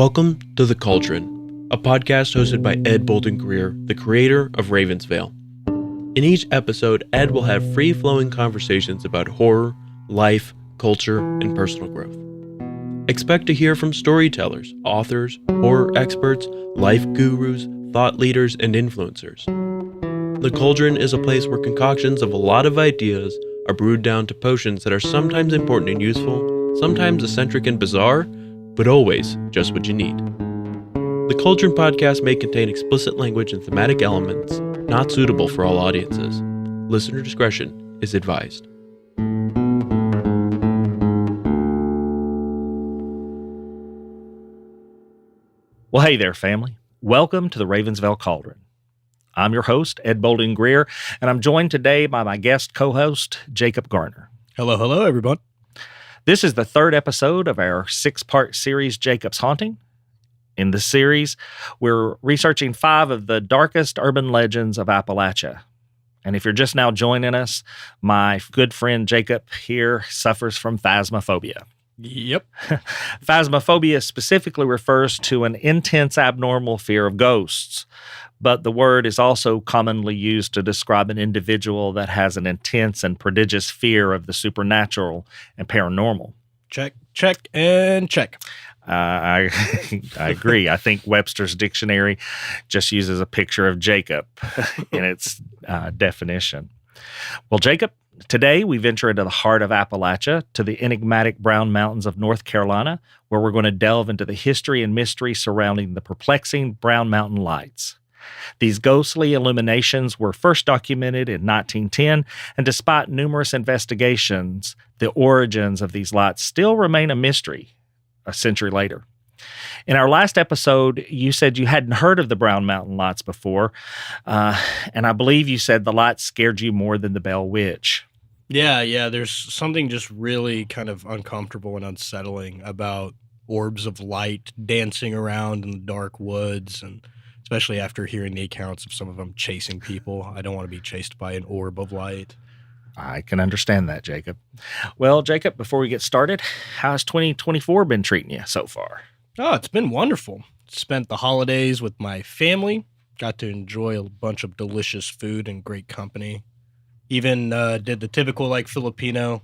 Welcome to The Cauldron, a podcast hosted by Ed Bolden-Greer, the creator of Ravensvail. In each episode, Ed will have free-flowing conversations about horror, life, culture, and personal growth. Expect to hear from storytellers, authors, horror experts, life gurus, thought leaders, and influencers. The Cauldron is a place where concoctions of a lot of ideas are brewed down to potions that are sometimes important and useful, sometimes eccentric and bizarre, but always just what you need. The Cauldron podcast may contain explicit language and thematic elements not suitable for all audiences. Listener discretion is advised. Well, hey there, family. Welcome to the Vail Cauldron. I'm your host, Ed Bolden-Greer, and I'm joined today by my guest co-host, Jacob Garner. Hello, everyone. This is the third episode of our 6-part series, Jacob's Haunting. In this series, we're researching 5 of the darkest urban legends of Appalachia. And if you're just now joining us, my good friend Jacob here suffers from phasmophobia. Yep. Phasmophobia specifically refers to an intense abnormal fear of ghosts, but the word is also commonly used to describe an individual that has an intense and prodigious fear of the supernatural and paranormal. Check, and check. I agree. I think Webster's dictionary just uses a picture of Jacob in its definition. Well, Jacob, today we venture into the heart of Appalachia, to the enigmatic Brown Mountains of North Carolina, where we're going to delve into the history and mystery surrounding the perplexing Brown Mountain Lights. These ghostly illuminations were first documented in 1910, and despite numerous investigations, the origins of these lights still remain a mystery a century later. In our last episode, you said you hadn't heard of the Brown Mountain Lights before, and I believe you said the lights scared you more than the Bell Witch. Yeah, there's something just really kind of uncomfortable and unsettling about orbs of light dancing around in the dark woods, and especially after hearing the accounts of some of them chasing people. I don't want to be chased by an orb of light. I can understand that, Jacob. Well, Jacob, before we get started, how's 2024 been treating you so far? Oh, it's been wonderful. Spent the holidays with my family. Got to enjoy a bunch of delicious food and great company. Even did the typical Filipino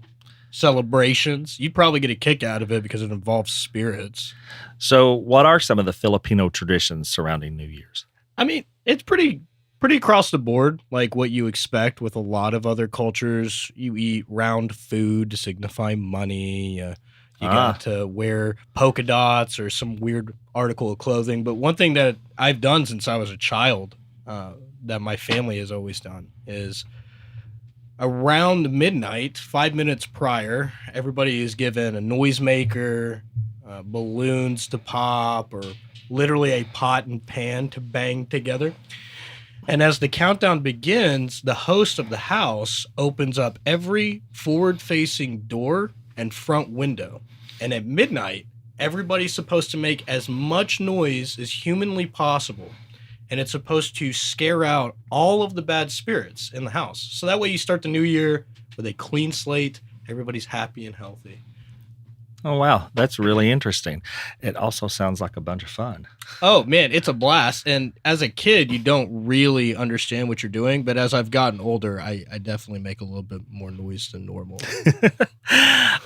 celebrations. You'd probably get a kick out of it because it involves spirits. So what are some of the Filipino traditions surrounding New Year's? I mean, it's pretty across the board, like what you expect with a lot of other cultures. You eat round food to signify money. You got to wear polka dots or some weird article of clothing. But one thing that I've done since I was a child, that my family has always done, is around midnight, 5 minutes prior, everybody is given a noisemaker, balloons to pop, or literally a pot and pan to bang together. And as the countdown begins, the host of the house opens up every forward-facing door and front window. And at midnight, everybody's supposed to make as much noise as humanly possible. And it's supposed to scare out all of the bad spirits in the house. So that way you start the new year with a clean slate. Everybody's happy and healthy. Oh, wow. That's really interesting. It also sounds like a bunch of fun. Oh, man, it's a blast. And as a kid, you don't really understand what you're doing. But as I've gotten older, I definitely make a little bit more noise than normal.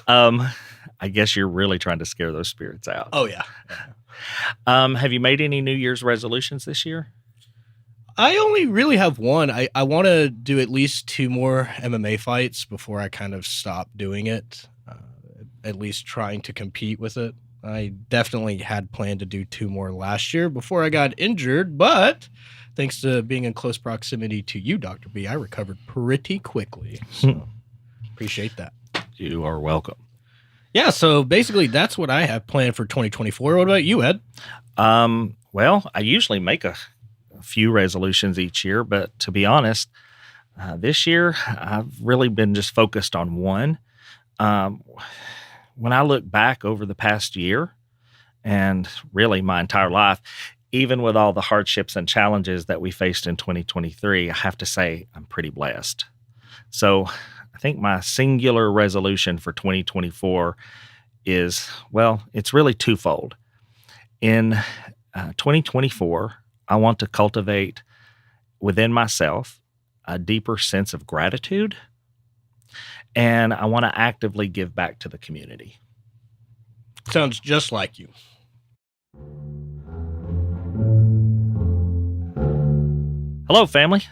I guess you're really trying to scare those spirits out. Oh, yeah. Have you made any New Year's resolutions this year? I only really have one. I want to do at least 2 more MMA fights before I kind of stop doing it. At least trying to compete with it. I definitely had planned to do 2 more last year before I got injured, but thanks to being in close proximity to you, Dr. B, I recovered pretty quickly. So appreciate that. You are welcome. Yeah, so basically that's what I have planned for 2024. What about you, Ed? Well, I usually make a few resolutions each year, but to be honest, this year I've really been just focused on one. When I look back over the past year and really my entire life, even with all the hardships and challenges that we faced in 2023, I have to say I'm pretty blessed. So I think my singular resolution for 2024 is, well, it's really twofold. In 2024, I want to cultivate within myself a deeper sense of gratitude, and I want to actively give back to the community. Sounds just like you. Hello, family.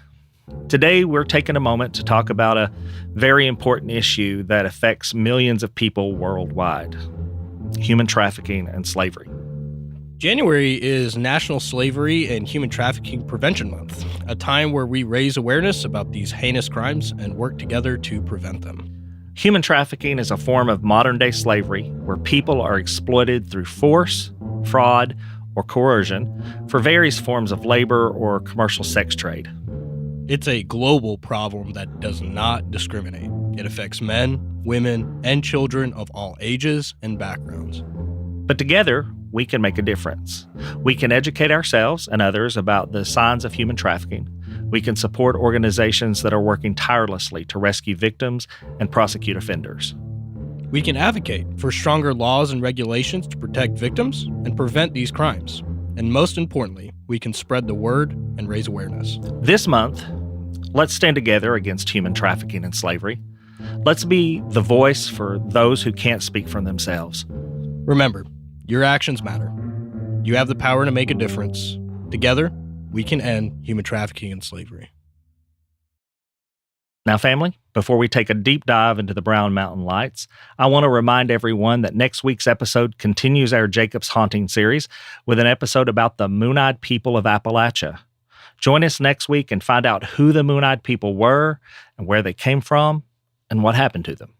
Today, we're taking a moment to talk about a very important issue that affects millions of people worldwide: human trafficking and slavery. January is National Slavery and Human Trafficking Prevention Month, a time where we raise awareness about these heinous crimes and work together to prevent them. Human trafficking is a form of modern-day slavery where people are exploited through force, fraud, or coercion for various forms of labor or commercial sex trade. It's a global problem that does not discriminate. It affects men, women, and children of all ages and backgrounds. But together, we can make a difference. We can educate ourselves and others about the signs of human trafficking. We can support organizations that are working tirelessly to rescue victims and prosecute offenders. We can advocate for stronger laws and regulations to protect victims and prevent these crimes. And most importantly, we can spread the word and raise awareness. This month, let's stand together against human trafficking and slavery. Let's be the voice for those who can't speak for themselves. Remember, your actions matter. You have the power to make a difference. Together, we can end human trafficking and slavery. Now, family, before we take a deep dive into the Brown Mountain Lights, I want to remind everyone that next week's episode continues our Jacob's Haunting series with an episode about the Moon-Eyed People of Appalachia. Join us next week and find out who the Moon-Eyed People were and where they came from and what happened to them.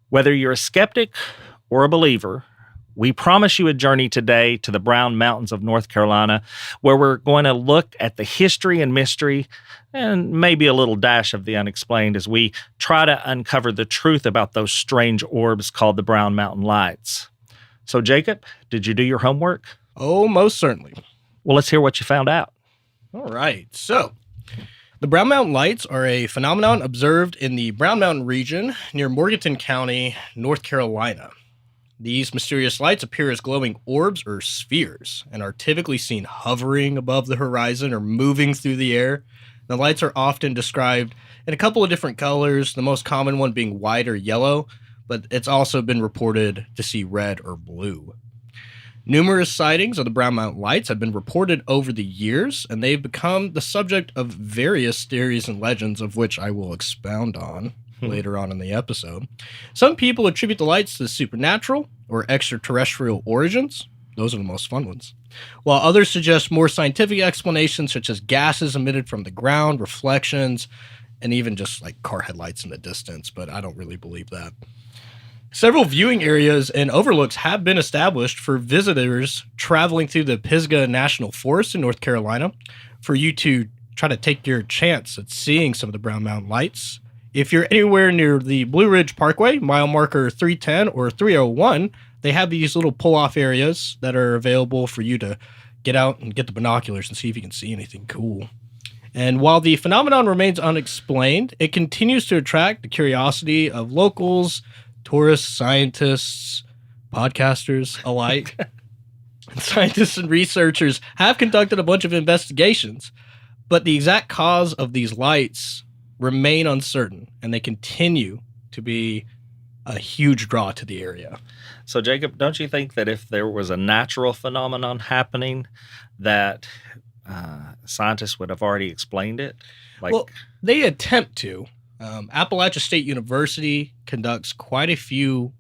Whether you're a skeptic or a believer, we promise you a journey today to the Brown Mountains of North Carolina, where we're going to look at the history and mystery and maybe a little dash of the unexplained as we try to uncover the truth about those strange orbs called the Brown Mountain Lights. So, Jacob, did you do your homework? Oh, most certainly. Well, let's hear what you found out. All right. So, the Brown Mountain Lights are a phenomenon observed in the Brown Mountain region near Morganton County, North Carolina. These mysterious lights appear as glowing orbs or spheres and are typically seen hovering above the horizon or moving through the air. The lights are often described in a couple of different colors, the most common one being white or yellow, but it's also been reported to see red or blue. Numerous sightings of the Brown Mountain Lights have been reported over the years, and they've become the subject of various theories and legends, of which I will expound on later on in the episode. Some people attribute the lights to supernatural or extraterrestrial origins. Those are the most fun ones. While others suggest more scientific explanations, such as gases emitted from the ground, reflections, and even just like car headlights in the distance, but I don't really believe that. Several viewing areas and overlooks have been established for visitors traveling through the Pisgah National Forest in North Carolina for you to try to take your chance at seeing some of the Brown Mountain Lights. If you're anywhere near the Blue Ridge Parkway, mile marker 310 or 301, they have these little pull-off areas that are available for you to get out and get the binoculars and see if you can see anything cool. And while the phenomenon remains unexplained, it continues to attract the curiosity of locals, tourists, scientists, podcasters alike. Scientists and researchers have conducted a bunch of investigations, but the exact cause of these lights remain uncertain, and they continue to be a huge draw to the area. So, Jacob, don't you think that if there was a natural phenomenon happening, that scientists would have already explained it? Well, they attempt to. Appalachia State University conducts quite a few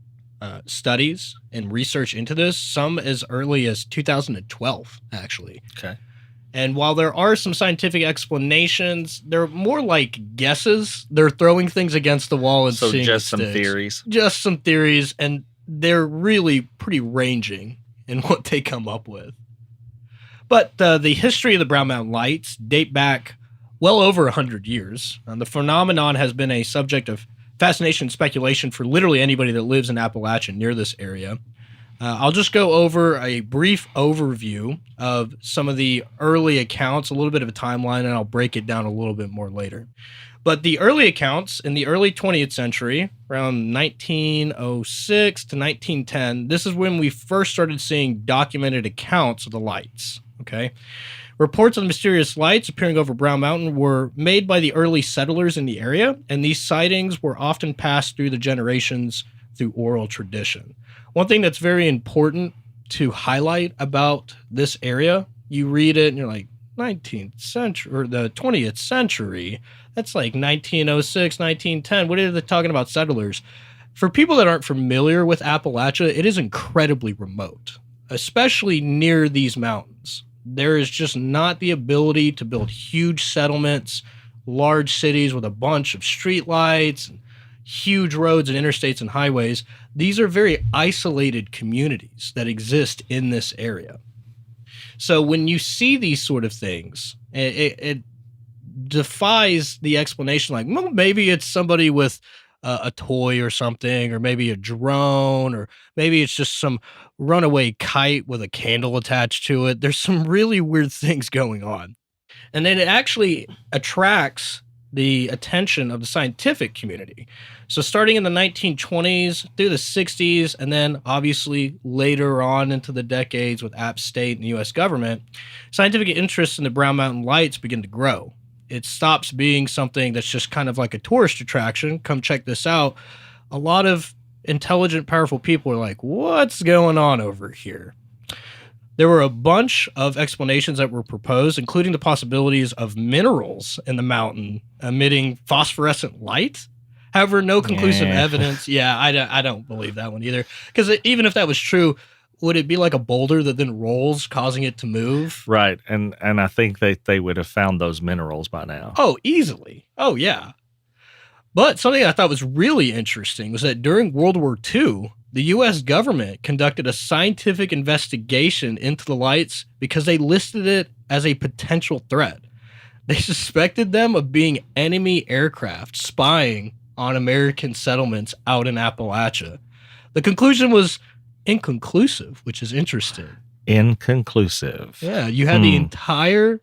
studies and research into this, some as early as 2012, actually. Okay. And while there are some scientific explanations, they're more like guesses. They're throwing things against the wall and so seeing just what some sticks. theories. Just some theories, and they're really pretty ranging in what they come up with. But the history of the Brown Mountain Lights date back well over 100 years. The phenomenon has been a subject of fascination and speculation for literally anybody that lives in Appalachia near this area. I'll just go over a brief overview of some of the early accounts, a little bit of a timeline, and I'll break it down a little bit more later. But the early accounts in the early 20th century, around 1906 to 1910, this is when we first started seeing documented accounts of the lights, okay? Reports of the mysterious lights appearing over Brown Mountain were made by the early settlers in the area, and these sightings were often passed through the generations through oral tradition. One thing that's very important to highlight about this area, you read it and you're like, 19th century or the 20th century, that's like 1906, 1910. What are they talking about settlers? For people that aren't familiar with Appalachia, it is incredibly remote, especially near these mountains. There is just not the ability to build huge settlements, large cities with a bunch of streetlights, and huge roads and interstates and highways. These are very isolated communities that exist in this area. So when you see these sort of things, it defies the explanation like, well, maybe it's somebody with a toy or something, or maybe a drone, or maybe it's just some runaway kite with a candle attached to it. There's some really weird things going on. And then it actually attracts the attention of the scientific community. So starting in the 1920s through the 60s, and then obviously later on into the decades with App State and the U.S. government, scientific interest in the Brown Mountain Lights begin to grow. It stops being something that's just kind of like a tourist attraction. Come check this out. A lot of intelligent, powerful people are like, what's going on over here? There were a bunch of explanations that were proposed, including the possibilities of minerals in the mountain emitting phosphorescent light. However, no conclusive evidence. Yeah, I don't believe that one either. Because even if that was true, would it be like a boulder that then rolls, causing it to move? Right, and I think they would have found those minerals by now. Oh, easily. Oh, yeah. But something I thought was really interesting was that during World War II, the U.S. government conducted a scientific investigation into the lights because they listed it as a potential threat. They suspected them of being enemy aircraft spying on American settlements out in Appalachia. The conclusion was inconclusive, which is interesting. Inconclusive. Yeah, you had the entire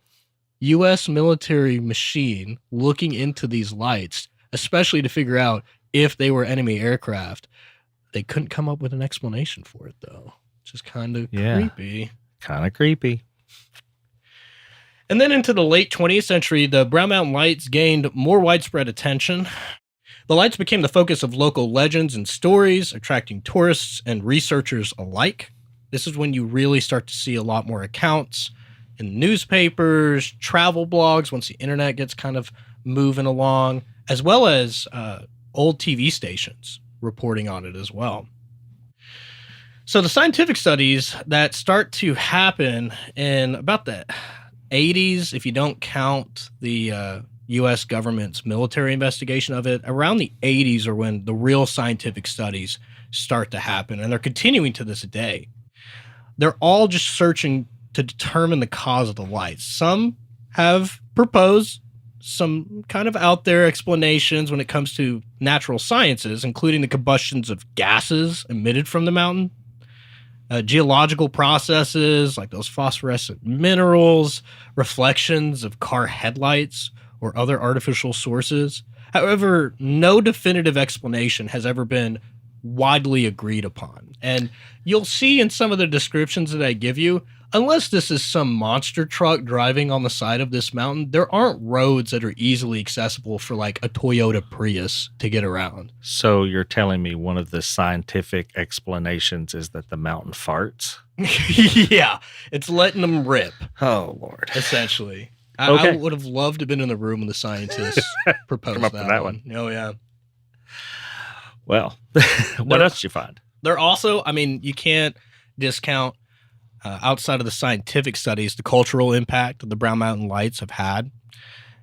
U.S. military machine looking into these lights, especially to figure out if they were enemy aircraft. They couldn't come up with an explanation for it, though, which is kind of creepy. Kind of creepy. And then into the late 20th century, the Brown Mountain Lights gained more widespread attention. The lights became the focus of local legends and stories, attracting tourists and researchers alike. This is when you really start to see a lot more accounts in newspapers, travel blogs, once the internet gets kind of moving along, as well as old TV stations reporting on it as well. So the scientific studies that start to happen in about the 80s, if you don't count the U.S. government's military investigation of it, around the 80s are when the real scientific studies start to happen, and they're continuing to this day. They're all just searching to determine the cause of the lights. Some have proposed some kind of out there explanations when it comes to natural sciences, including the combustions of gases emitted from the mountain, geological processes like those phosphorescent minerals, reflections of car headlights, or other artificial sources. However, no definitive explanation has ever been widely agreed upon. And you'll see in some of the descriptions that I give you, unless this is some monster truck driving on the side of this mountain, there aren't roads that are easily accessible for like a Toyota Prius to get around. So you're telling me one of the scientific explanations is that the mountain farts? Yeah, it's letting them rip. Oh, Lord. Essentially. Okay. I would have loved to have been in the room when the scientists proposed Come up with that one. Oh, yeah. Well, what else did you find? They're also, I mean, you can't discount outside of the scientific studies, the cultural impact the Brown Mountain Lights have had.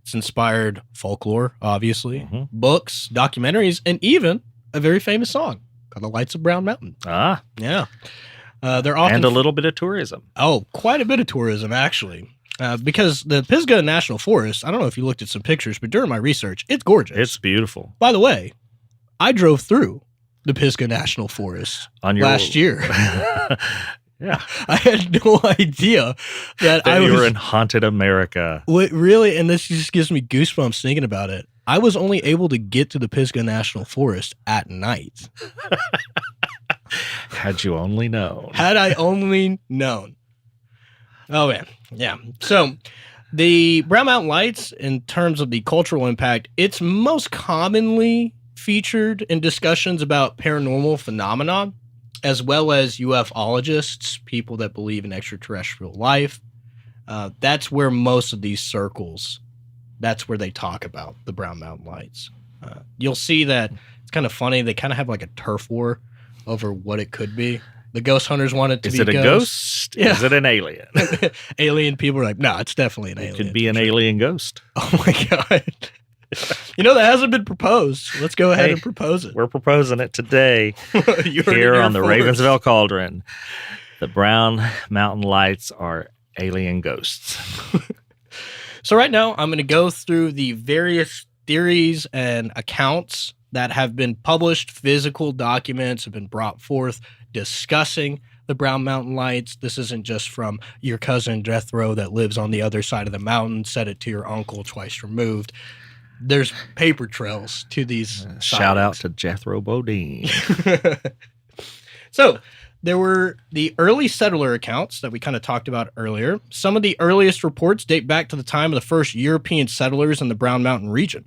It's inspired folklore, obviously, books, documentaries, and even a very famous song called The Lights of Brown Mountain. Ah. Yeah. They're often and a little bit of tourism. Oh, quite a bit of tourism, actually. Because the Pisgah National Forest, I don't know if you looked at some pictures, but during my research, it's gorgeous. It's beautiful. By the way, I drove through the Pisgah National Forest On your last year. Yeah. I had no idea that You were in haunted America. Really, and this just gives me goosebumps thinking about it. I was only able to get to the Pisgah National Forest at night. Had you only known. Had I only known. Oh, man. Yeah. So the Brown Mountain Lights, in terms of the cultural impact, it's most commonly featured in discussions about paranormal phenomena, as well as ufologists, people that believe in extraterrestrial life. That's where most of these circles, that's where they talk about the Brown Mountain Lights. You'll see that it's kind of funny. They kind of have like a turf war over what it could be. The ghost hunters want it to be Is it a ghost? Yeah. Is it an alien? Alien people are like, no, it's definitely an alien. It could be an alien ghost. Oh my God. That hasn't been proposed. Let's go ahead and propose it. We're proposing it today You heard it here on the first. Ravensville Cauldron. The Brown Mountain Lights are alien ghosts. So right now, I'm going to go through the various theories and accounts that have been published. Physical documents have been brought forth discussing the Brown Mountain Lights. This isn't just from your cousin Jethro that lives on the other side of the mountain, said it to your uncle twice removed. There's paper trails to these Shout out sightings. to Jethro Bodine. So there were the early settler accounts that we kind of talked about earlier. Some of the earliest reports date back to the time of the first European settlers in the Brown Mountain region.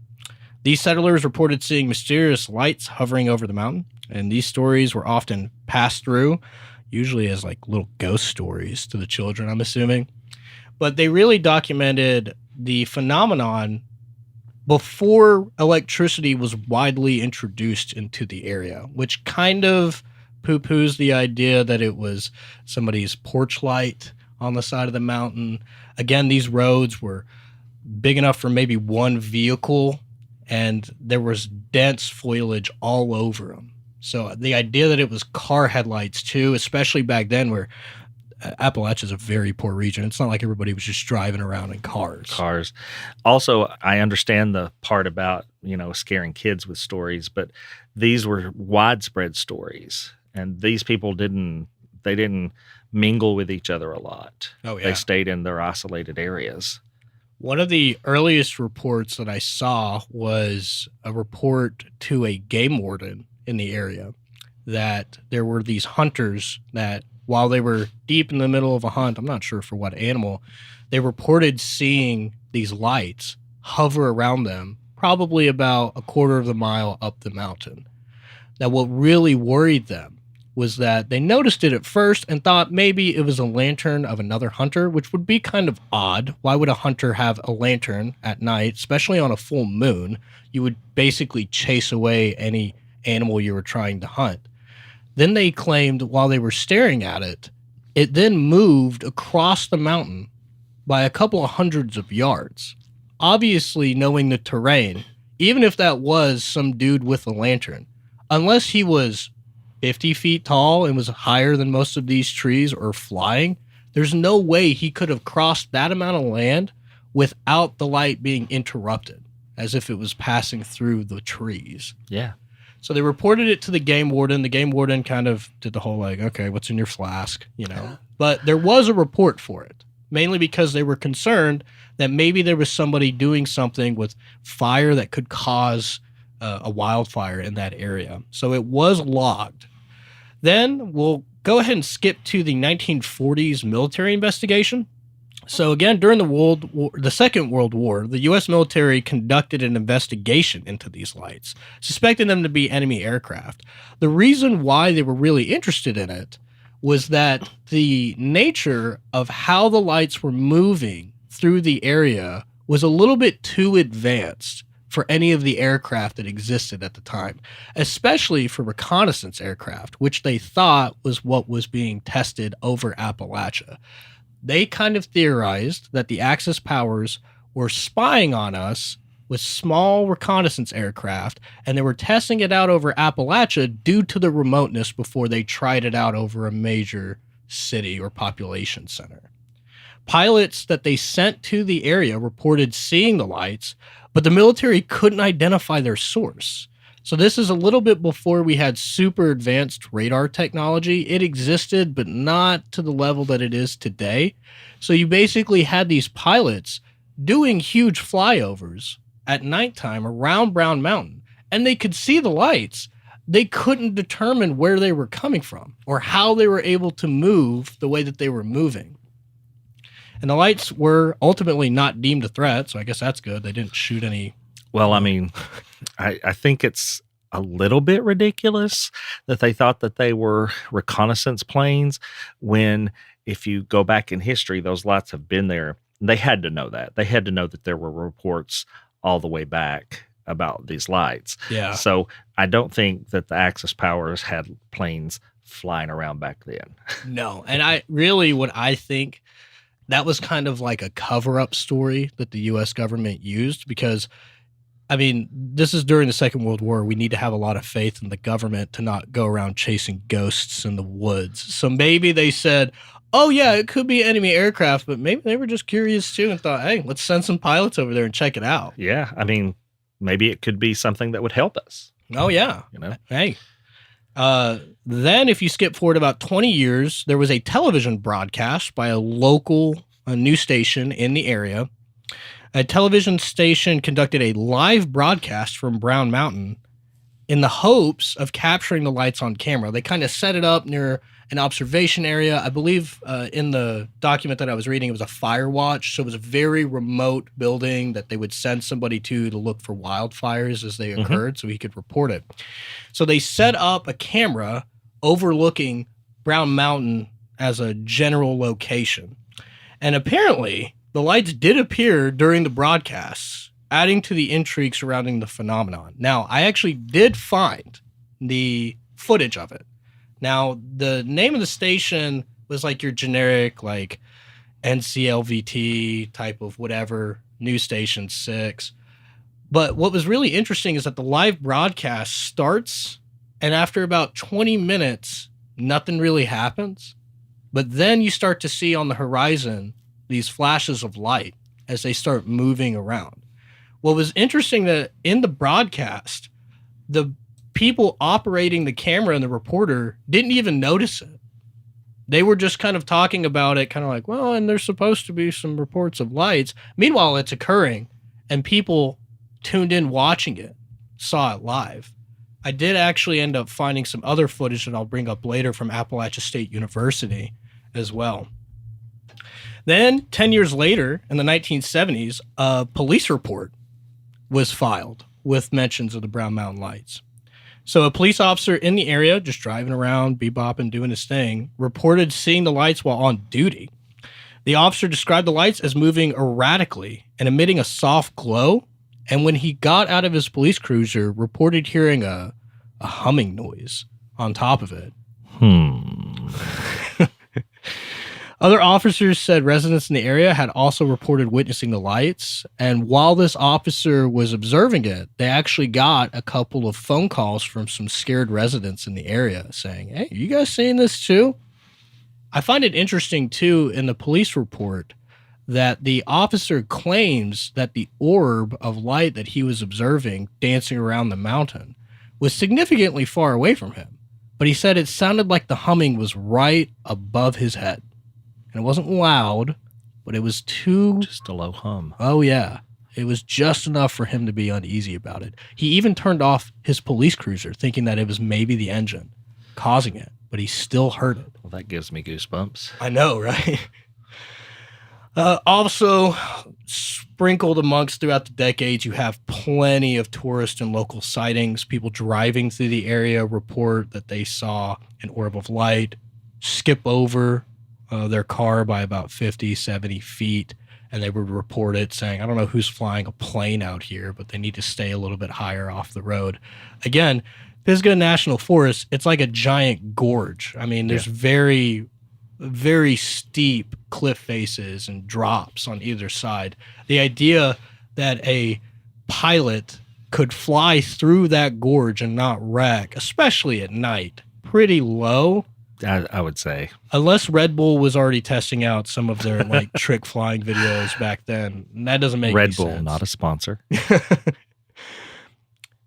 These settlers reported seeing mysterious lights hovering over the mountain, and these stories were often passed through, usually as like little ghost stories to the children, I'm assuming. But they really documented the phenomenon before electricity was widely introduced into the area, which kind of poo-poos the idea that it was somebody's porch light on the side of the mountain. Again, these roads were big enough for maybe one vehicle, and there was dense foliage all over them. So the idea that it was car headlights too, especially back then where Appalachia is a very poor region. It's not like everybody was just driving around in cars. Also, I understand the part about, scaring kids with stories, but these were widespread stories. And these people didn't mingle with each other a lot. Oh, yeah. They stayed in their isolated areas. One of the earliest reports that I saw was a report to a game warden in the area that there were these hunters that, while they were deep in the middle of a hunt, I'm not sure for what animal, they reported seeing these lights hover around them, probably about a quarter of the mile up the mountain. Now, what really worried them was that they noticed it at first and thought maybe it was a lantern of another hunter, which would be kind of odd. Why would a hunter have a lantern at night, especially on a full moon? You would basically chase away any animal you were trying to hunt. Then they claimed while they were staring at it, it then moved across the mountain by a couple of hundreds of yards. Obviously, knowing the terrain, even if that was some dude with a lantern, unless he was 50 feet tall and was higher than most of these trees or flying, there's no way he could have crossed that amount of land without the light being interrupted, as if it was passing through the trees. Yeah. So they reported it to the game warden. The game warden kind of did the whole okay, what's in your flask, But there was a report for it, mainly because they were concerned that maybe there was somebody doing something with fire that could cause a wildfire in that area. So it was logged. Then we'll go ahead and skip to the 1940s military investigation. So again, during the Second World War, the U.S. military conducted an investigation into these lights, suspecting them to be enemy aircraft. The reason why they were really interested in it was that the nature of how the lights were moving through the area was a little bit too advanced for any of the aircraft that existed at the time, especially for reconnaissance aircraft, which they thought was what was being tested over Appalachia. They kind of theorized that the Axis powers were spying on us with small reconnaissance aircraft, and they were testing it out over Appalachia due to the remoteness before they tried it out over a major city or population center. Pilots that they sent to the area reported seeing the lights, but the military couldn't identify their source. So this is a little bit before we had super advanced radar technology. It existed, but not to the level that it is today. So you basically had these pilots doing huge flyovers at nighttime around Brown Mountain, and they could see the lights. They couldn't determine where they were coming from or how they were able to move the way that they were moving. And the lights were ultimately not deemed a threat, so I guess that's good. They didn't shoot any. Well, I mean, I think it's a little bit ridiculous that they thought that they were reconnaissance planes when, if you go back in history, those lights have been there. They had to know that. They had to know that there were reports all the way back about these lights. Yeah. So I don't think that the Axis powers had planes flying around back then. No. And what I think, that was kind of like a cover-up story that the U.S. government used because, I mean, this is during the Second World War. We need to have a lot of faith in the government to not go around chasing ghosts in the woods. So maybe they said, oh, yeah, it could be enemy aircraft, but maybe they were just curious too and thought, hey, let's send some pilots over there and check it out. Yeah, I mean, maybe it could be something that would help us. Oh, yeah. You know? Hey. Then if you skip forward about 20 years, there was a television broadcast by a local news station in the area. A television station conducted a live broadcast from Brown Mountain in the hopes of capturing the lights on camera. They kind of set it up near an observation area. I believe in the document that I was reading, it was a fire watch. So it was a very remote building that they would send somebody to look for wildfires as they occurred so he could report it. So they set up a camera overlooking Brown Mountain as a general location. And apparently the lights did appear during the broadcasts, adding to the intrigue surrounding the phenomenon. Now, I actually did find the footage of it. Now, the name of the station was like your generic, like NCLVT type of whatever, news station 6. But what was really interesting is that the live broadcast starts, and after about 20 minutes, nothing really happens. But then you start to see on the horizon these flashes of light as they start moving around. What was interesting that in the broadcast, the people operating the camera and the reporter didn't even notice it. They were just kind of talking about it, kind of like, well, and there's supposed to be some reports of lights. Meanwhile, it's occurring, and people tuned in watching it, saw it live. I did actually end up finding some other footage that I'll bring up later from Appalachia State University as well. Then, 10 years later, in the 1970s, a police report was filed with mentions of the Brown Mountain lights. So a police officer in the area, just driving around, bebopping, doing his thing, reported seeing the lights while on duty. The officer described the lights as moving erratically and emitting a soft glow, and when he got out of his police cruiser, reported hearing a humming noise on top of it. Other officers said residents in the area had also reported witnessing the lights, and while this officer was observing it, they actually got a couple of phone calls from some scared residents in the area saying, hey, you guys seeing this too? I find it interesting too in the police report that the officer claims that the orb of light that he was observing dancing around the mountain was significantly far away from him, but he said it sounded like the humming was right above his head. And it wasn't loud, but it was just a low hum. Oh, yeah. It was just enough for him to be uneasy about it. He even turned off his police cruiser, thinking that it was maybe the engine causing it, but he still heard it. Well, that gives me goosebumps. I know, right? Also, sprinkled amongst throughout the decades, you have plenty of tourist and local sightings. People driving through the area report that they saw an orb of light skip over their car by about 50, 70 feet, and they would report it saying, I don't know who's flying a plane out here, but they need to stay a little bit higher off the road. Again, Pisgah National Forest, it's like a giant gorge. I mean, there's very, very steep cliff faces and drops on either side. The idea that a pilot could fly through that gorge and not wreck, especially at night, pretty low. I would say. Unless Red Bull was already testing out some of their like trick flying videos back then. That doesn't make Red any Bull, sense. not a sponsor.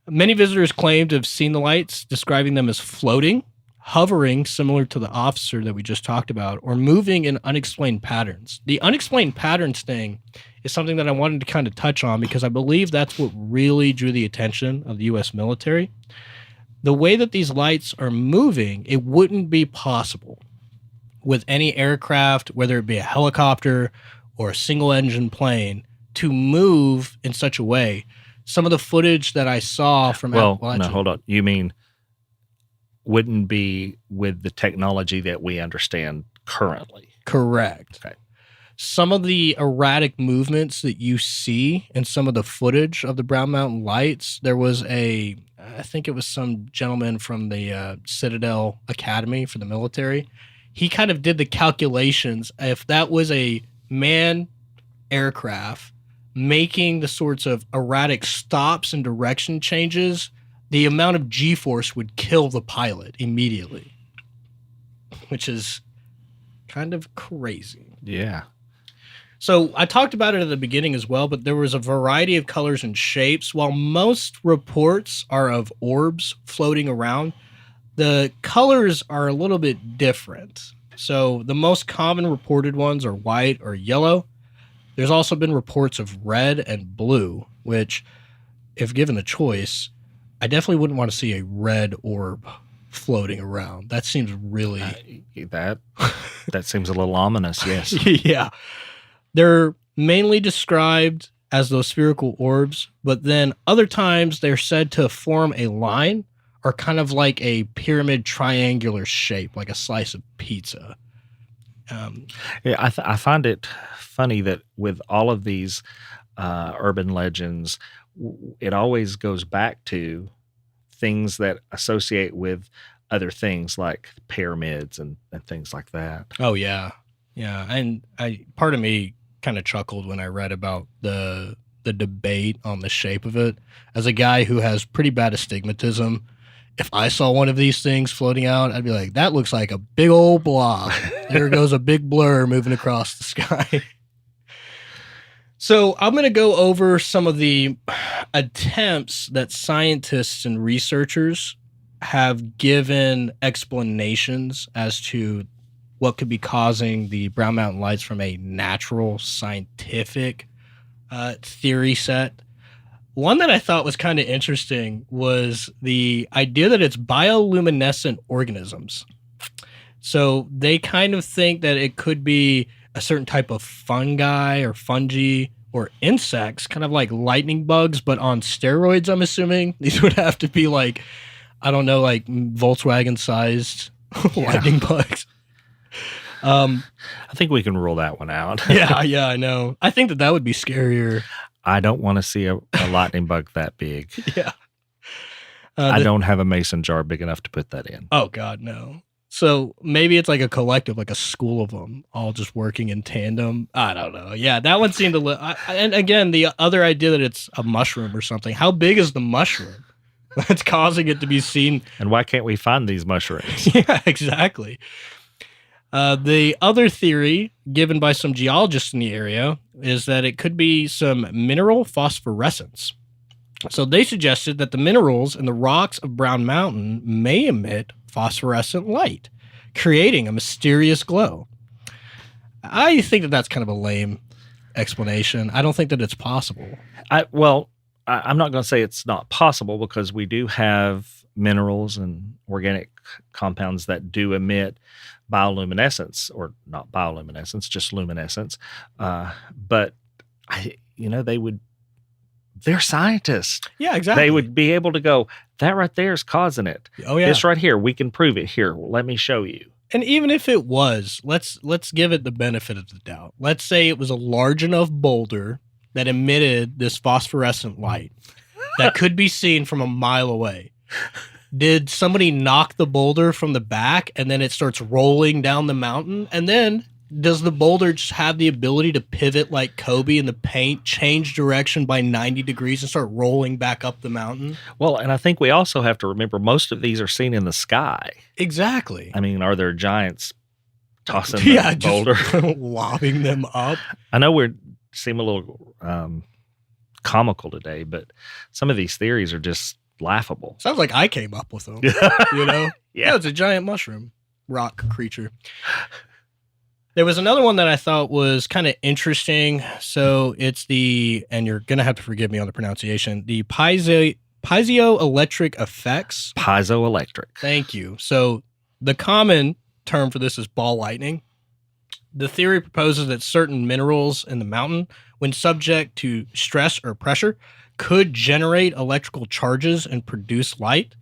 Many visitors claim to have seen the lights, describing them as floating, hovering, similar to the officer that we just talked about, or moving in unexplained patterns. The unexplained patterns thing is something that I wanted to kind of touch on because I believe that's what really drew the attention of the U.S. military. The way that these lights are moving, it wouldn't be possible with any aircraft, whether it be a helicopter or a single-engine plane, to move in such a way. Some of the footage that I saw from no, hold on. You mean wouldn't be with the technology that we understand currently? Correct. Okay. Some of the erratic movements that you see in some of the footage of the Brown Mountain Lights, there was I think it was some gentleman from the Citadel Academy for the military. He kind of did the calculations. If that was a manned aircraft making the sorts of erratic stops and direction changes, the amount of G-force would kill the pilot immediately, which is kind of crazy. Yeah. So I talked about it at the beginning as well, but there was a variety of colors and shapes. While most reports are of orbs floating around, the colors are a little bit different. So the most common reported ones are white or yellow. There's also been reports of red and blue, which, if given a choice, I definitely wouldn't want to see a red orb floating around. That seems really... that seems a little ominous, yes. Yeah. They're mainly described as those spherical orbs, but then other times they're said to form a line or kind of like a pyramid triangular shape, like a slice of pizza. Yeah, I find it funny that with all of these urban legends, it always goes back to things that associate with other things like pyramids and things like that. Oh, yeah. Yeah. And part of me kind of chuckled when I read about the debate on the shape of it. As a guy who has pretty bad astigmatism, if I saw one of these things floating out, I'd be like, that looks like a big old blob. There goes a big blur moving across the sky. So I'm going to go over some of the attempts that scientists and researchers have given explanations as to what could be causing the Brown Mountain Lights from a natural scientific theory set. One that I thought was kind of interesting was the idea that it's bioluminescent organisms. So they kind of think that it could be a certain type of fungi or fungi or insects, kind of like lightning bugs, but on steroids, I'm assuming. These would have to be like, I don't know, like Volkswagen-sized lightning bugs. I think we can rule that one out. Yeah, I know. I think that would be scarier. I don't want to see a lightning bug that big. Yeah. I don't have a mason jar big enough to put that in. Oh, God, no. So maybe it's like a collective, like a school of them, all just working in tandem. I don't know. Yeah, that one seemed and again, the other idea that it's a mushroom or something. How big is the mushroom that's causing it to be seen? And why can't we find these mushrooms? Yeah, exactly. The other theory given by some geologists in the area is that it could be some mineral phosphorescence. So they suggested that the minerals in the rocks of Brown Mountain may emit phosphorescent light, creating a mysterious glow. I think that that's kind of a lame explanation. I don't think that it's possible. I'm not going to say it's not possible because we do have minerals and organic compounds that do emit bioluminescence, or not bioluminescence, just luminescence. But they're scientists. Yeah, exactly. They would be able to go, that right there is causing it. Oh, yeah. This right here, we can prove it. Here, let me show you. And even if it was, let's give it the benefit of the doubt. Let's say it was a large enough boulder that emitted this phosphorescent light that could be seen from a mile away. Did somebody knock the boulder from the back and then it starts rolling down the mountain? And then does the boulder just have the ability to pivot like Kobe in the paint, change direction by 90 degrees and start rolling back up the mountain? Well, and I think we also have to remember most of these are seen in the sky. Exactly. I mean, are there giants tossing the boulder? Just lobbing them up? I know we seem a little comical today, but some of these theories are just laughable. Sounds like I came up with them. You know? Yeah. It's a giant mushroom rock creature. There was another one that I thought was kind of interesting. So it's and you're going to have to forgive me on the pronunciation, the piezoelectric effects. Piezoelectric. Thank you. So the common term for this is ball lightning. The theory proposes that certain minerals in the mountain, when subject to stress or pressure, could generate electrical charges and produce light.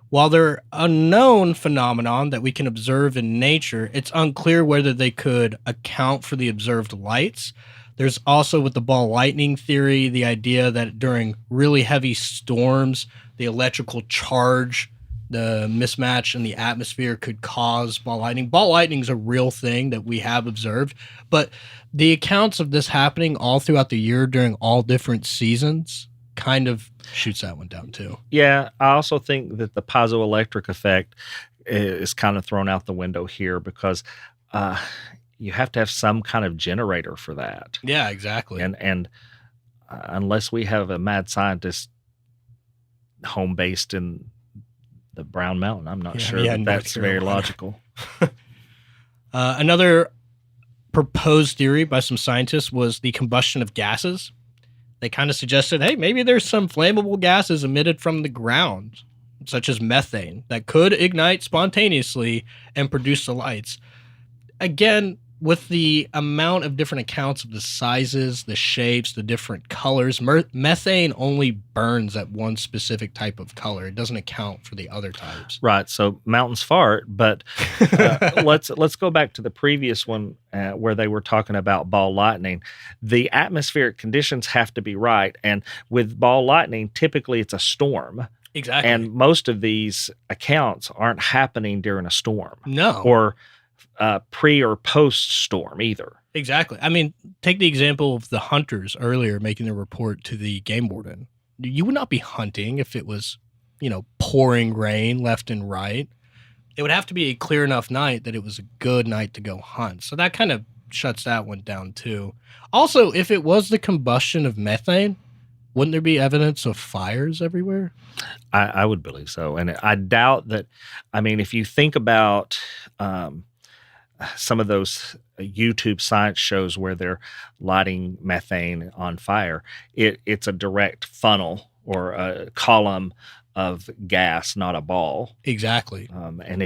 While they're a known phenomenon that we can observe in nature, it's unclear whether they could account for the observed lights. There's also, with the ball lightning theory, the idea that during really heavy storms, the electrical charge, the mismatch in the atmosphere could cause ball lightning. Ball lightning is a real thing that we have observed, but the accounts of this happening all throughout the year during all different seasons kind of shoots that one down too. Yeah, I also think that the piezoelectric effect is kind of thrown out the window here because you have to have some kind of generator for that. Yeah, exactly. And unless we have a mad scientist home based in the Brown Mountain, I'm not sure that that's very logical. Another proposed theory by some scientists was the combustion of gases. They kind of suggested, hey, maybe there's some flammable gases emitted from the ground, such as methane, that could ignite spontaneously and produce the lights. Again, with the amount of different accounts of the sizes, the shapes, the different colors, methane only burns at one specific type of color. It doesn't account for the other types. Right. So mountains fart, but let's go back to the previous one where they were talking about ball lightning. The atmospheric conditions have to be right, and with ball lightning, typically it's a storm. Exactly. And most of these accounts aren't happening during a storm. No. Or pre or post storm either. Exactly. I mean, take the example of the hunters earlier making the report to the game warden. You would not be hunting if it was, pouring rain left and right. It would have to be a clear enough night that it was a good night to go hunt. So that kind of shuts that one down too. Also, if it was the combustion of methane, wouldn't there be evidence of fires everywhere? I would believe so. And I doubt that. I mean, if you think about some of those YouTube science shows where they're lighting methane on fire, it's a direct funnel or a column of gas, not a ball. Exactly. And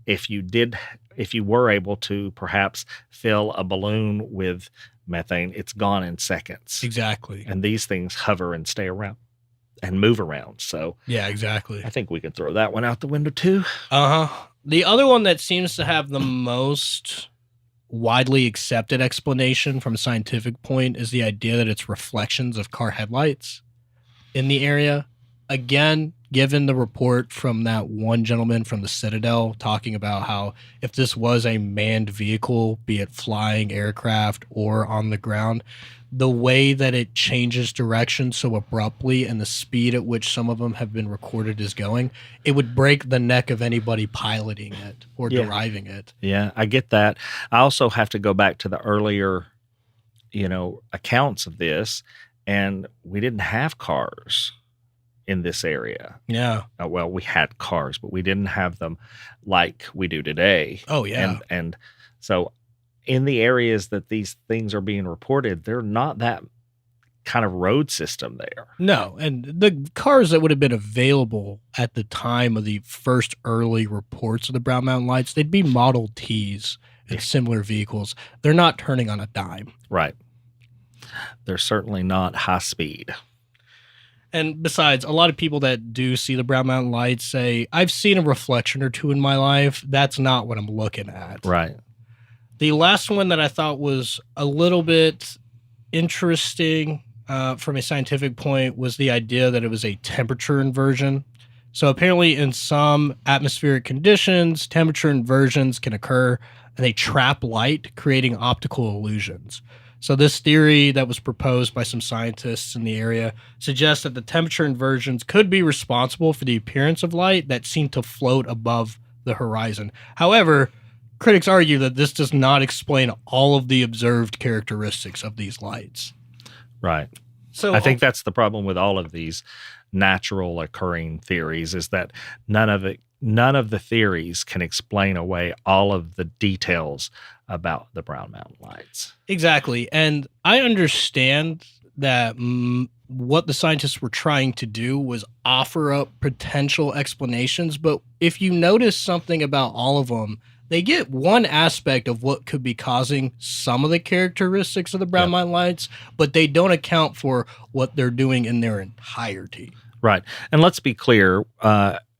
if you were able to perhaps fill a balloon with methane, it's gone in seconds. Exactly. And these things hover and stay around and move around. So yeah, exactly. I think we could throw that one out the window too. Uh-huh. The other one that seems to have the most widely accepted explanation from a scientific point is the idea that it's reflections of car headlights in the area. Again, given the report from that one gentleman from the Citadel talking about how if this was a manned vehicle, be it flying aircraft or on the ground, the way that it changes direction so abruptly and the speed at which some of them have been recorded as going, it would break the neck of anybody piloting it or driving it. Yeah, I get that. I also have to go back to the earlier, accounts of this, and we didn't have cars in this area. Yeah. Well, we had cars, but we didn't have them like we do today. Oh, yeah. And so in the areas that these things are being reported, they're not that kind of road system there. No, and the cars that would have been available at the time of the first early reports of the Brown Mountain Lights, they'd be Model Ts and similar vehicles. They're not turning on a dime. Right. They're certainly not high speed. And besides, a lot of people that do see the Brown Mountain Lights say, I've seen a reflection or two in my life. That's not what I'm looking at. Right. The last one that I thought was a little bit interesting from a scientific point was the idea that it was a temperature inversion. So apparently in some atmospheric conditions, temperature inversions can occur and they trap light, creating optical illusions. So this theory that was proposed by some scientists in the area suggests that the temperature inversions could be responsible for the appearance of light that seemed to float above the horizon. However, critics argue that this does not explain all of the observed characteristics of these lights. Right. So I think that's the problem with all of these natural occurring theories is that none of the theories can explain away all of the details about the Brown Mountain Lights. Exactly. And I understand that what the scientists were trying to do was offer up potential explanations. But if you notice something about all of them, they get one aspect of what could be causing some of the characteristics of the Brown Mountain Lights, but they don't account for what they're doing in their entirety. Right. And let's be clear,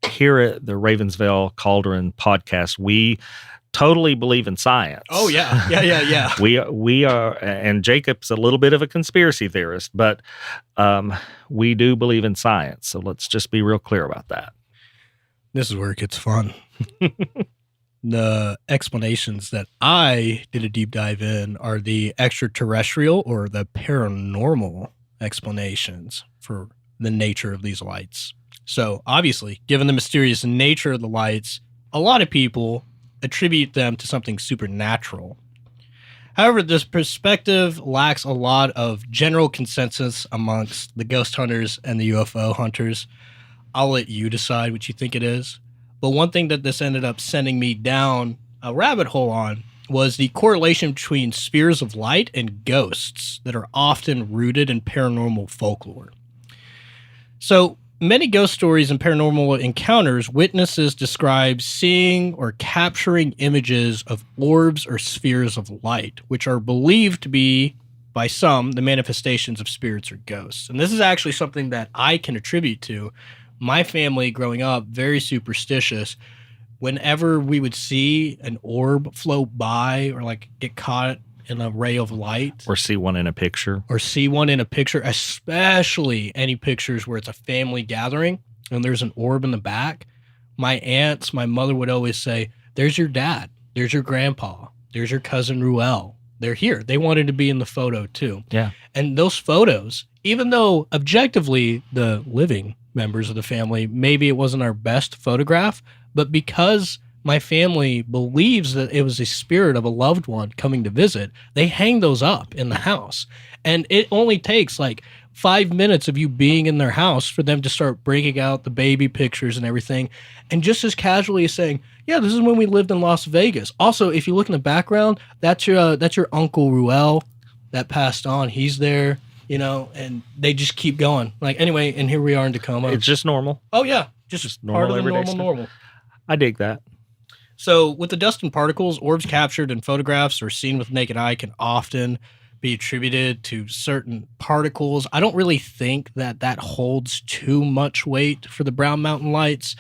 here at the Vail Cauldron podcast, we totally believe in science. Oh, yeah. We are, and Jacob's a little bit of a conspiracy theorist, but we do believe in science. So let's just be real clear about that. This is where it gets fun. The explanations that I did a deep dive in are the extraterrestrial or the paranormal explanations for the nature of these lights. So obviously, given the mysterious nature of the lights, a lot of people attribute them to something supernatural. However, this perspective lacks a lot of general consensus amongst the ghost hunters and the UFO hunters. I'll let you decide what you think it is. But one thing that this ended up sending me down a rabbit hole on was the correlation between spheres of light and ghosts that are often rooted in paranormal folklore. So, many ghost stories and paranormal encounters, witnesses describe seeing or capturing images of orbs or spheres of light, which are believed to be, by some, the manifestations of spirits or ghosts. And this is actually something that I can attribute to. My family, growing up, very superstitious. Whenever we would see an orb float by or like get caught in a ray of light, or see one in a picture, especially any pictures where it's a family gathering and there's an orb in the back, my aunts, my mother would always say, there's your dad, there's your grandpa, there's your cousin Ruel. They're here. They wanted to be in the photo too. Yeah. And those photos, even though objectively the living members of the family, maybe it wasn't our best photograph, but because my family believes that it was a spirit of a loved one coming to visit, they hang those up in the house. And it only takes like 5 minutes of you being in their house for them to start breaking out the baby pictures and everything. And just as casually as saying, yeah, this is when we lived in Las Vegas. Also, if you look in the background, that's your Uncle Ruel that passed on. He's there, and they just keep going. Like, anyway, and here we are in Tacoma. It's just normal. Oh, yeah. Just part of the normal. I dig that. So with the dust and particles, orbs captured in photographs or seen with naked eye can often be attributed to certain particles. I don't really think that holds too much weight for the Brown Mountain Lights.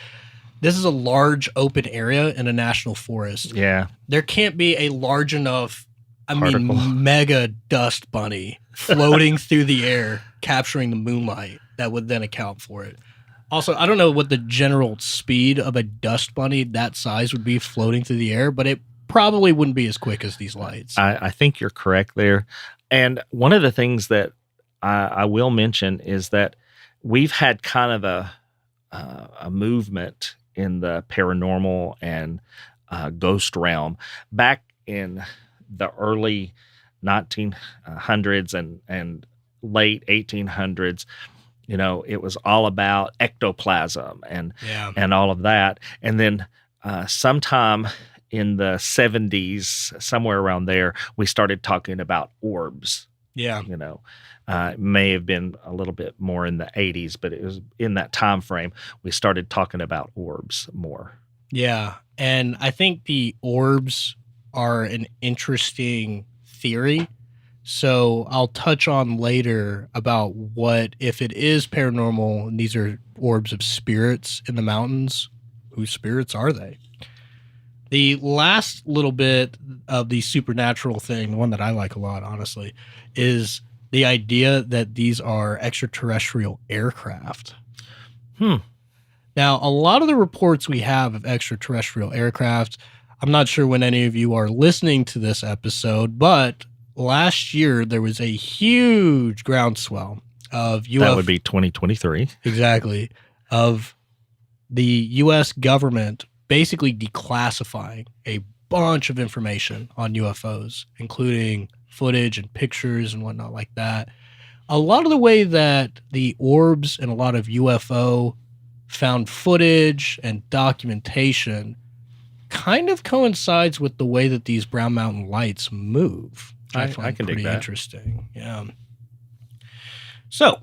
This is a large open area in a national forest. Yeah. There can't be a large enough, mega dust bunny floating through the air, capturing the moonlight that would then account for it. Also, I don't know what the general speed of a dust bunny that size would be floating through the air, but it probably wouldn't be as quick as these lights. I think you're correct there. And one of the things that I will mention is that we've had kind of a movement in the paranormal and ghost realm back in the early 1900s and late 1800s. It was all about ectoplasm and all of that. And then sometime in the 70s, somewhere around there, we started talking about orbs. Yeah. It may have been a little bit more in the 80s, but it was in that time frame we started talking about orbs more. Yeah. And I think the orbs are an interesting theory. So I'll touch on later about what, if it is paranormal and these are orbs of spirits in the mountains, whose spirits are they? The last little bit of the supernatural thing, the one that I like a lot, honestly, is the idea that these are extraterrestrial aircraft. Now, a lot of the reports we have of extraterrestrial aircraft, I'm not sure when any of you are listening to this episode, but last year, there was a huge groundswell of UFO. That would be 2023. Exactly. Of the U.S. government basically declassifying a bunch of information on UFOs, including footage and pictures and whatnot like that. a lot of the way that the orbs and a lot of UFO found footage and documentation kind of coincides with the way that these Brown Mountain lights move. I find can dig pretty that. interesting. Yeah. So,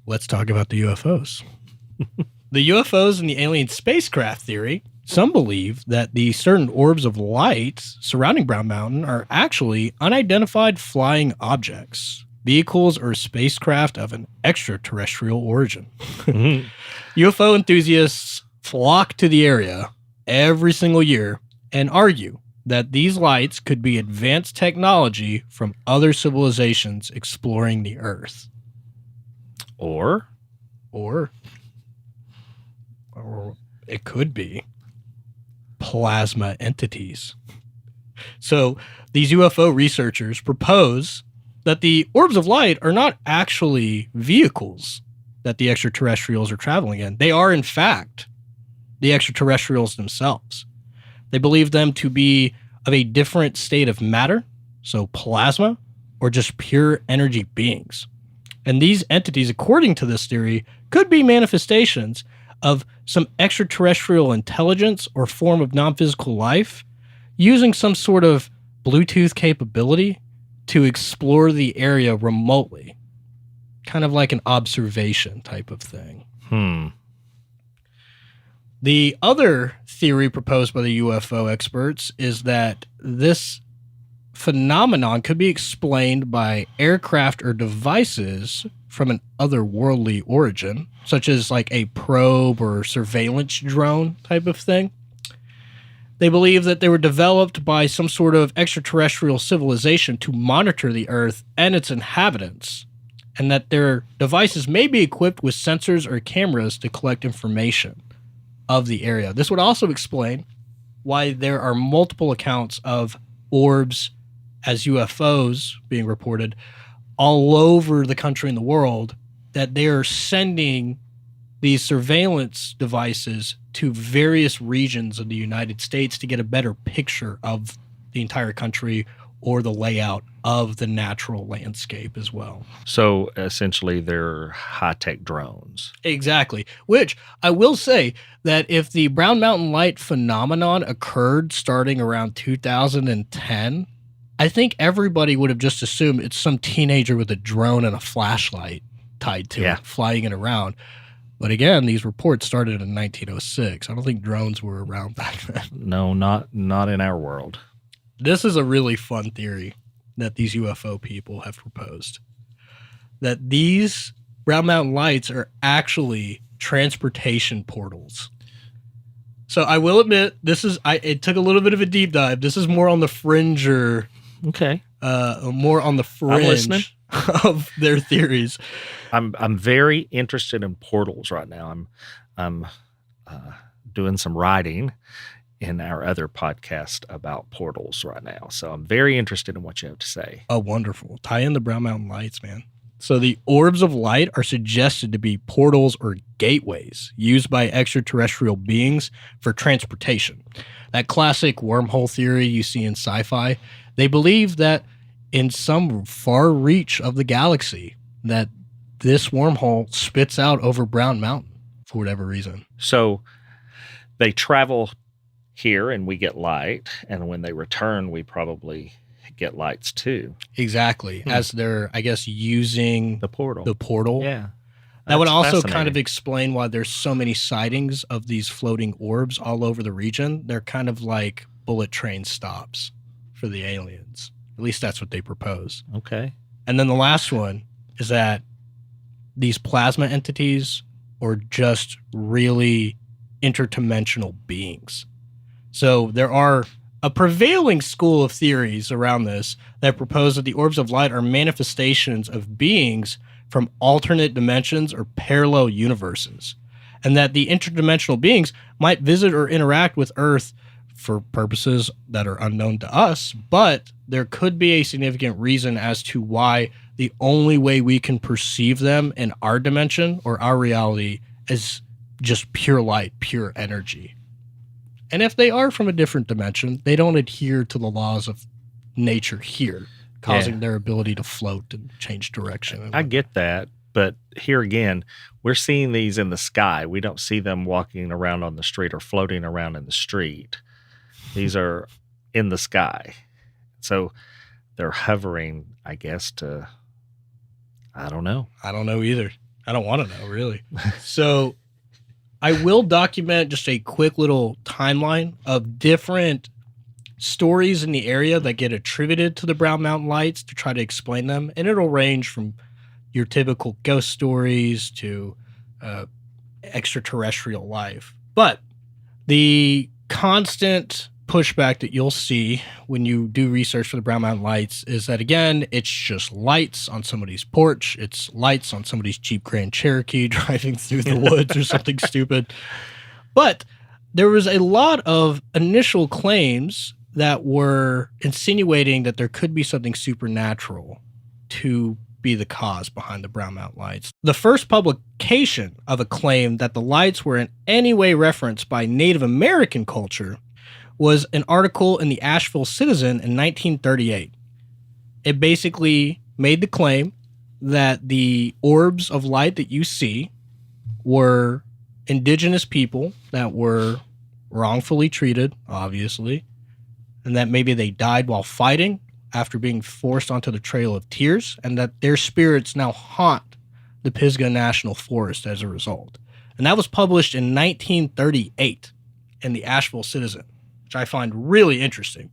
let's talk about the UFOs. The UFOs and the alien spacecraft theory. Some believe that the certain orbs of light surrounding Brown Mountain are actually unidentified flying objects, vehicles or spacecraft of an extraterrestrial origin. UFO enthusiasts flock to the area every single year and argue that these lights could be advanced technology from other civilizations exploring the Earth. Or it could be plasma entities. So these UFO researchers propose that the orbs of light are not actually vehicles that the extraterrestrials are traveling in. They are, in fact, the extraterrestrials themselves. They believe them to be of a different state of matter, so plasma, or just pure energy beings. And these entities, according to this theory, could be manifestations of some extraterrestrial intelligence or form of non-physical life using some sort of Bluetooth capability to explore the area remotely. Kind of like an observation type of thing. The other theory proposed by the UFO experts is that this phenomenon could be explained by aircraft or devices from an otherworldly origin, such as like a probe or surveillance drone type of thing. They believe that they were developed by some sort of extraterrestrial civilization to monitor the Earth and its inhabitants, and that their devices may be equipped with sensors or cameras to collect information of the area. This would also explain why there are multiple accounts of orbs as UFOs being reported all over the country and the world, that they are sending these surveillance devices to various regions of the United States to get a better picture of the entire country or the layout of the natural landscape as well. So essentially they're high-tech drones. Exactly. Which I will say that if the Brown Mountain Light phenomenon occurred starting around 2010, I think everybody would have just assumed it's some teenager with a drone and a flashlight tied to it, flying it around. But again, these reports started in 1906. I don't think drones were around back then. No, not in our world. This is a really fun theory that these UFO people have proposed. That these Brown Mountain Lights are actually transportation portals. So I will admit, it took a little bit of a deep dive. This is more on the fringer. Okay. More on the fringe of their theories. I'm very interested in portals right now. I'm doing some writing in our other podcast about portals right now. So I'm very interested in what you have to say. Oh, wonderful. Tie in the Brown Mountain Lights, man. So the orbs of light are suggested to be portals or gateways used by extraterrestrial beings for transportation. That classic wormhole theory you see in sci-fi, they believe that in some far reach of the galaxy that this wormhole spits out over Brown Mountain for whatever reason. So they travel here and we get light, and when they return, we probably get lights too. Exactly. As they're, I guess, using the portal. Yeah. That would also kind of explain why there's so many sightings of these floating orbs all over the region. They're kind of like bullet train stops for the aliens. At least that's what they propose. Okay. And then the last one is that these plasma entities are just really interdimensional beings. So there are a prevailing school of theories around this that propose that the orbs of light are manifestations of beings from alternate dimensions or parallel universes, and that the interdimensional beings might visit or interact with Earth for purposes that are unknown to us, but there could be a significant reason as to why the only way we can perceive them in our dimension or our reality is just pure light, pure energy. And if they are from a different dimension, they don't adhere to the laws of nature here, causing their ability to float and change direction. I get that. But here again, we're seeing these in the sky. We don't see them walking around on the street or floating around in the street. These are in the sky. So they're hovering, I guess, I don't know. I don't know either. I don't want to know, really. So I will document just a quick little timeline of different stories in the area that get attributed to the Brown Mountain Lights to try to explain them. And it'll range from your typical ghost stories to extraterrestrial life. But the constant pushback that you'll see when you do research for the Brown Mountain Lights is that, again, it's just lights on somebody's porch. It's lights on somebody's Jeep Grand Cherokee driving through the woods or something stupid. But there was a lot of initial claims that were insinuating that there could be something supernatural to be the cause behind the Brown Mountain Lights. The first publication of a claim that the lights were in any way referenced by Native American culture was an article in the Asheville Citizen in 1938. It basically made the claim that the orbs of light that you see were indigenous people that were wrongfully treated, obviously, and that maybe they died while fighting after being forced onto the Trail of Tears, and that their spirits now haunt the Pisgah National Forest as a result. And that was published in 1938 in the Asheville Citizen, which I find really interesting.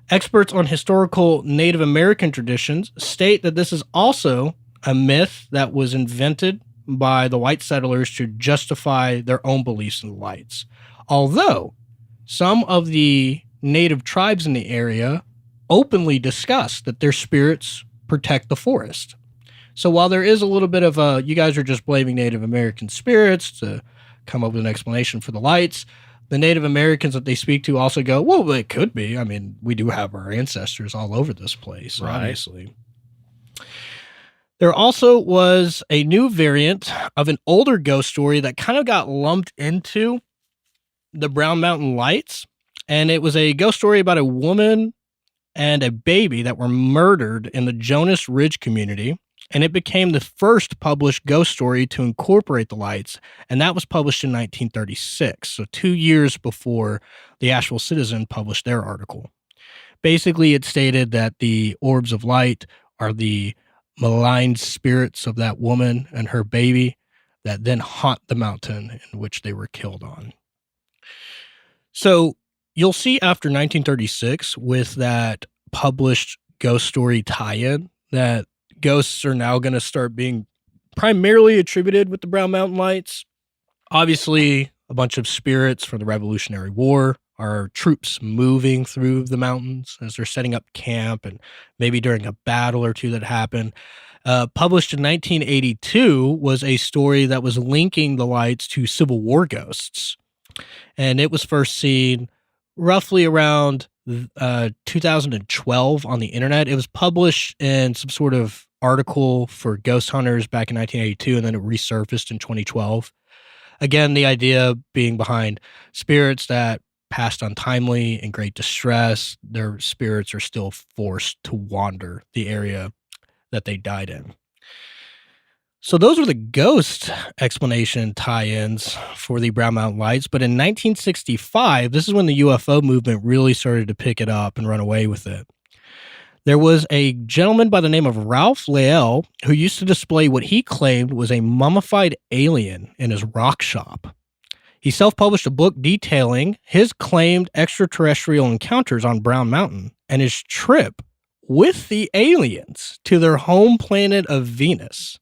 Experts on historical Native American traditions state that this is also a myth that was invented by the white settlers to justify their own beliefs in the lights. Although some of the native tribes in the area openly discuss that their spirits protect the forest. So while there is a little bit of you guys are just blaming Native American spirits to come up with an explanation for the lights, the Native Americans that they speak to also go, well, it could be. I mean, we do have our ancestors all over this place, right. Obviously. There also was a new variant of an older ghost story that kind of got lumped into the Brown Mountain Lights. And it was a ghost story about a woman and a baby that were murdered in the Jonas Ridge community. And it became the first published ghost story to incorporate the lights. And that was published in 1936. So 2 years before the Asheville Citizen published their article. Basically, it stated that the orbs of light are the maligned spirits of that woman and her baby that then haunt the mountain in which they were killed on. So you'll see after 1936 with that published ghost story tie-in that ghosts are now going to start being primarily attributed with the Brown Mountain Lights. Obviously, a bunch of spirits from the Revolutionary War, our troops moving through the mountains as they're setting up camp and maybe during a battle or two that happened. Published in 1982 was a story that was linking the lights to Civil War ghosts. And it was first seen roughly around 2012 on the internet. It was published in some sort of article for ghost hunters back in 1982, and then it resurfaced in 2012. Again, the idea being behind spirits that passed untimely in great distress. Their spirits are still forced to wander the area that they died in. So those were the ghost explanation tie-ins for the Brown Mountain Lights. But in 1965, this is when the UFO movement really started to pick it up and run away with it. There was a gentleman by the name of Ralph Lael who used to display what he claimed was a mummified alien in his rock shop. He self-published a book detailing his claimed extraterrestrial encounters on Brown Mountain and his trip with the aliens to their home planet of Venus.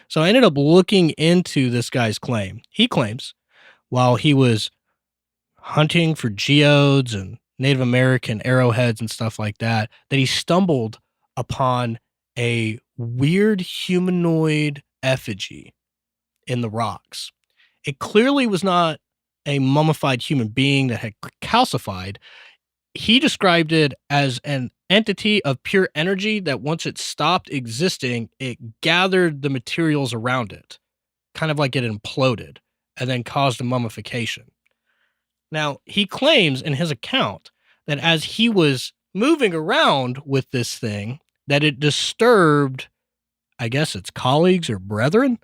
So I ended up looking into this guy's claim. He claims while he was hunting for geodes and Native American arrowheads and stuff like that, that he stumbled upon a weird humanoid effigy in the rocks. It clearly was not a mummified human being that had calcified. He described it as an entity of pure energy that once it stopped existing, it gathered the materials around it, kind of like it imploded, and then caused a mummification. Now, he claims in his account that as he was moving around with this thing that it disturbed, I guess, its colleagues or brethren,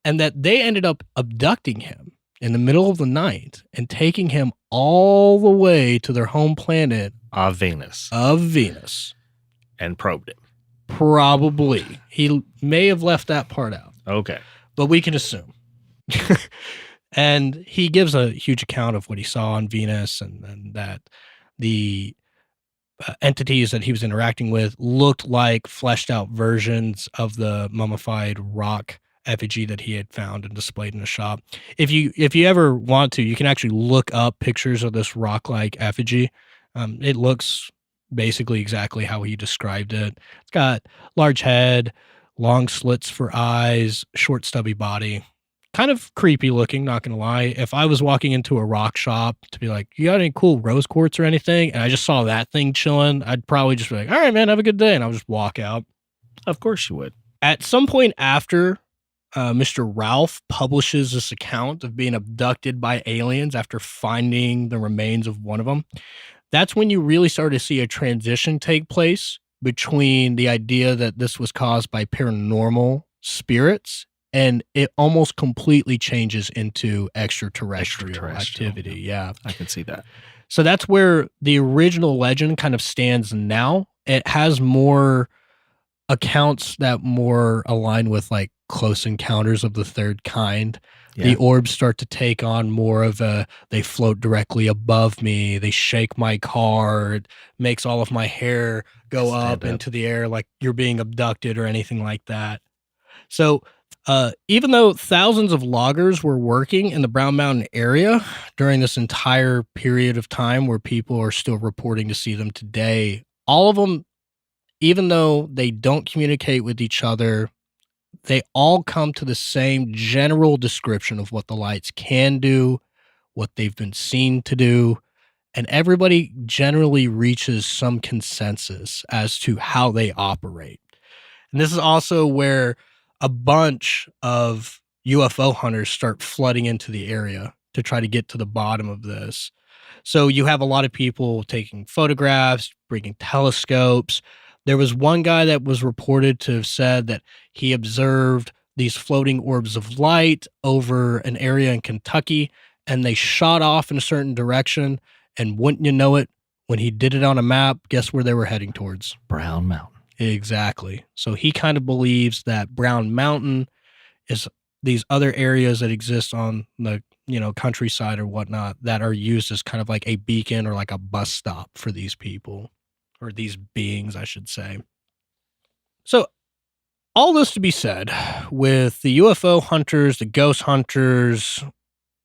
and that they ended up abducting him in the middle of the night and taking him all the way to their home planet Of Venus. And probed him. Probably. He may have left that part out. Okay. But we can assume. And he gives a huge account of what he saw on Venus and that the entities that he was interacting with looked like fleshed out versions of the mummified rock effigy that he had found and displayed in a shop. If you ever want to, you can actually look up pictures of this rock-like effigy. It looks basically exactly how he described it. It's got large head, long slits for eyes, short stubby body. Kind of creepy looking, not gonna lie. If I was walking into a rock shop to be like, you got any cool rose quartz or anything? And I just saw that thing chilling, I'd probably just be like, all right, man, have a good day. And I'll just walk out. Of course you would. At some point after Mr. Ralph publishes this account of being abducted by aliens after finding the remains of one of them, that's when you really start to see a transition take place between the idea that this was caused by paranormal spirits, and it almost completely changes into extraterrestrial activity. Yeah. I can see that. So that's where the original legend kind of stands now. It has more accounts that more align with like Close Encounters of the Third Kind. Yeah. The orbs start to take on more of a, they float directly above me, they shake my car, it makes all of my hair go up into the air like you're being abducted or anything like that. So even though thousands of loggers were working in the Brown Mountain area during this entire period of time where people are still reporting to see them today, all of them, even though they don't communicate with each other, they all come to the same general description of what the lights can do, what they've been seen to do, and everybody generally reaches some consensus as to how they operate. And this is also where a bunch of UFO hunters start flooding into the area to try to get to the bottom of this. So you have a lot of people taking photographs, bringing telescopes. There was one guy that was reported to have said that he observed these floating orbs of light over an area in Kentucky, and they shot off in a certain direction. And wouldn't you know it, when he did it on a map, guess where they were heading towards? Brown Mountain. Exactly. So he kind of believes that Brown Mountain is these other areas that exist on the, countryside or whatnot that are used as kind of like a beacon or like a bus stop for these people. Or these beings, I should say. So, all this to be said, with the UFO hunters, the ghost hunters,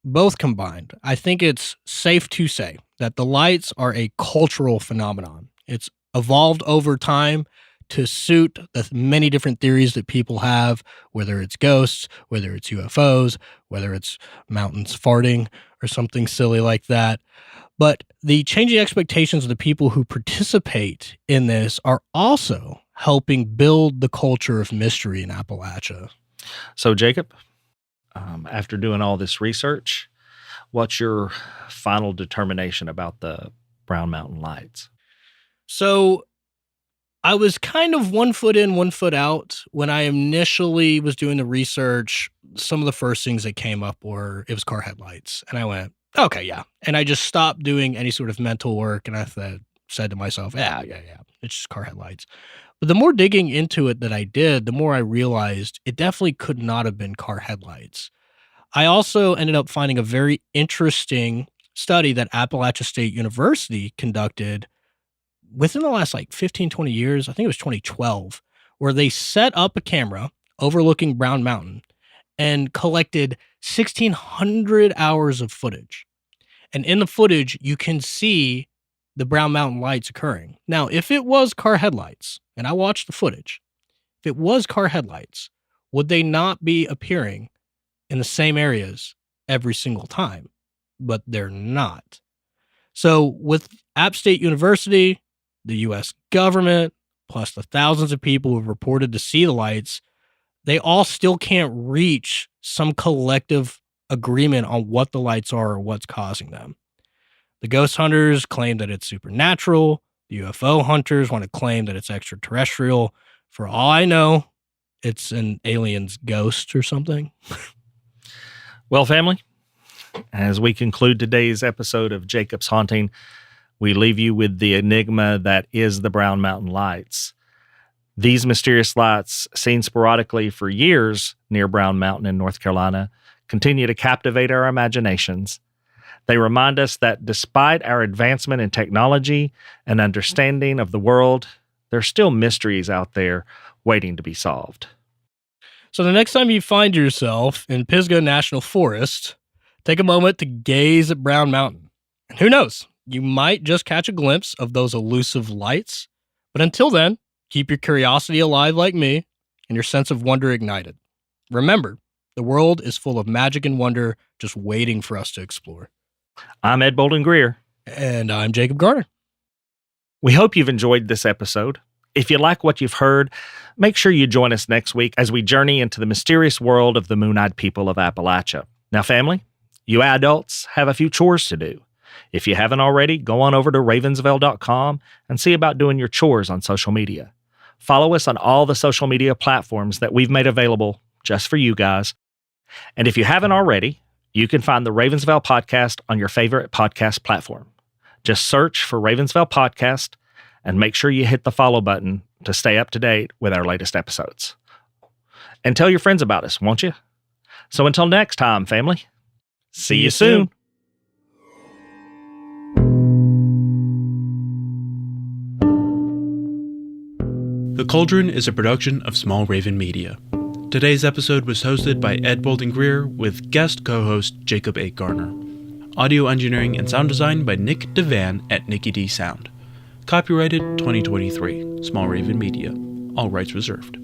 both combined, I think it's safe to say that the lights are a cultural phenomenon. It's evolved over time to suit the many different theories that people have, whether it's ghosts, whether it's UFOs, whether it's mountains farting, or something silly like that. But the changing expectations of the people who participate in this are also helping build the culture of mystery in Appalachia. So, Jacob, after doing all this research, what's your final determination about the Brown Mountain lights? So, I was kind of 1 foot in, 1 foot out. When I initially was doing the research, some of the first things that came up were, it was car headlights. And I went, okay, yeah. And I just stopped doing any sort of mental work. And I said to myself, yeah, it's just car headlights. But the more digging into it that I did, the more I realized it definitely could not have been car headlights. I also ended up finding a very interesting study that Appalachia State University conducted within the last 15, 20 years. I think it was 2012, where they set up a camera overlooking Brown Mountain and collected 1,600 hours of footage. And in the footage, you can see the Brown Mountain lights occurring. Now, if it was car headlights, and I watched the footage, if it was car headlights, would they not be appearing in the same areas every single time? But they're not. So with App State University, the U.S. government, plus the thousands of people who've reported to see the lights, they all still can't reach some collective agreement on what the lights are or what's causing them. The ghost hunters claim that it's supernatural. The UFO hunters want to claim that it's extraterrestrial. For all I know, it's an alien's ghost or something. Well, family, as we conclude today's episode of Jacob's Haunting, we leave you with the enigma that is the Brown Mountain Lights. These mysterious lights, seen sporadically for years near Brown Mountain in North Carolina, continue to captivate our imaginations. They remind us that despite our advancement in technology and understanding of the world, there are still mysteries out there waiting to be solved. So the next time you find yourself in Pisgah National Forest, take a moment to gaze at Brown Mountain. And who knows, you might just catch a glimpse of those elusive lights. But until then, keep your curiosity alive like me and your sense of wonder ignited. Remember, the world is full of magic and wonder just waiting for us to explore. I'm Ed Bolden-Greer. And I'm Jacob Garner. We hope you've enjoyed this episode. If you like what you've heard, make sure you join us next week as we journey into the mysterious world of the Moon-Eyed People of Appalachia. Now, family, you adults have a few chores to do. If you haven't already, go on over to ravensvail.com and see about doing your chores on social media. Follow us on all the social media platforms that we've made available just for you guys. And if you haven't already, you can find the Ravensvail Podcast on your favorite podcast platform. Just search for Ravensvail Podcast and make sure you hit the follow button to stay up to date with our latest episodes. And tell your friends about us, won't you? So until next time, family, see you soon. The Cauldron is a production of Small Raven Media. Today's episode was hosted by Ed Bolden-Greer with guest co-host Jacob A. Garner. Audio engineering and sound design by Nick DeVan at Nicky D Sound. Copyrighted 2023, Small Raven Media. All rights reserved.